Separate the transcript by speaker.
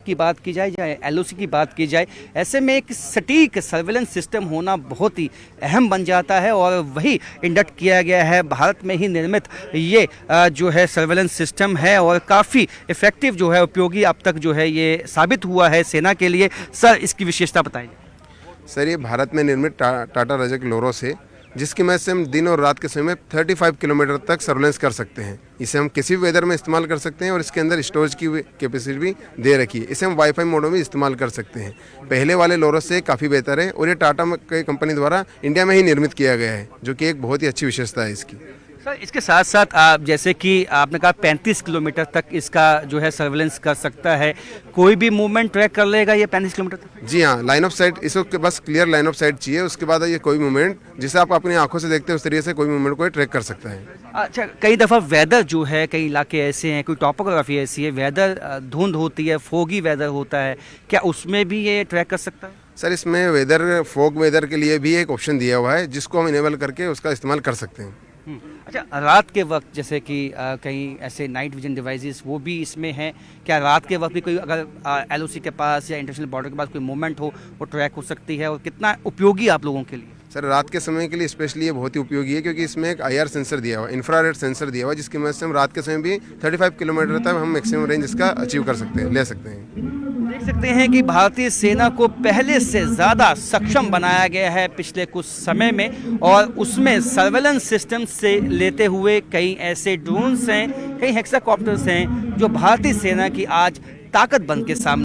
Speaker 1: की बात की जाए या एलओसी की बात की जाए, ऐसे में एक सटीक सर्वेलेंस सिस्टम होना बहुत ही अहम बन जाता है और वही इंडक्ट किया गया है। भारत में ही निर्मित ये जो है सर्वेलेंस सिस्टम है और काफ़ी इफेक्टिव जो है, उपयोगी अब तक जो है ये साबित हुआ है सेना के लिए। सर, इसकी विशेषता बताइए।
Speaker 2: सर, ये भारत में निर्मित टाटा रजक लोरोस है, जिसकी मदद से हम दिन और रात के समय में 35 किलोमीटर तक सर्वेलेंस कर सकते हैं। इसे हम किसी भी वेदर में इस्तेमाल कर सकते हैं और इसके अंदर स्टोरेज की कैपेसिटी भी दे रखी है। इसे हम वाईफाई मोड में इस्तेमाल कर सकते हैं। पहले वाले लोरोस से काफ़ी बेहतर है और ये टाटा के कंपनी द्वारा इंडिया में ही निर्मित किया गया है, जो कि एक बहुत ही अच्छी विशेषता है इसकी।
Speaker 1: सर, इसके साथ साथ आप जैसे कि आपने कहा 35 किलोमीटर तक इसका जो है सर्वेलेंस कर सकता है, कोई भी मूवमेंट ट्रैक कर लेगा ये 35 किलोमीटर तक?
Speaker 2: जी हाँ, लाइन ऑफ साइट, इसको बस क्लियर लाइन ऑफ साइट चाहिए। उसके बाद ये कोई मूवमेंट जिसे आप अपनी आंखों से देखते हैं उस तरीके से कोई मूवमेंट को ट्रैक कर सकता है।
Speaker 1: अच्छा, कई दफ़ा वेदर जो है, कई इलाके ऐसे हैं, कोई टॉपोग्राफी ऐसी है, वेदर धुंध होती है, फोगी वेदर होता है, क्या उसमें भी ये ट्रैक कर सकता है?
Speaker 2: सर, इसमें वेदर, फॉग वेदर के लिए भी एक ऑप्शन दिया हुआ है, जिसको हम इनेबल करके उसका इस्तेमाल कर सकते हैं।
Speaker 1: अच्छा, रात के वक्त जैसे कि कहीं ऐसे नाइट विजन डिवाइसेस वो भी इसमें हैं, क्या रात के वक्त भी कोई अगर एलओसी के पास या इंटरनेशनल बॉर्डर के पास कोई मूवमेंट हो वो ट्रैक हो सकती है, और कितना उपयोगी आप लोगों के लिए?
Speaker 2: सर, रात के समय के लिए स्पेशली ये बहुत ही उपयोगी है, क्योंकि इसमें एक IR सेंसर दिया हुआ है, इंफ्रारेड सेंसर दिया हुआ है, जिसकी मदद से हम रात के समय भी 35 किलोमीटर तक हम मैक्सिमम रेंज इसका अचीव कर सकते हैं, ले सकते हैं।
Speaker 1: देख सकते हैं कि भारतीय सेना को पहले से ज़्यादा सक्षम बनाया गया है पिछले कुछ समय में, और उसमें सर्वेलेंस सिस्टम से लेते हुए कई ऐसे ड्रोन्स हैं, कई हेक्साकॉप्टर्स हैं जो भारतीय सेना की आज ताकत बन के सामने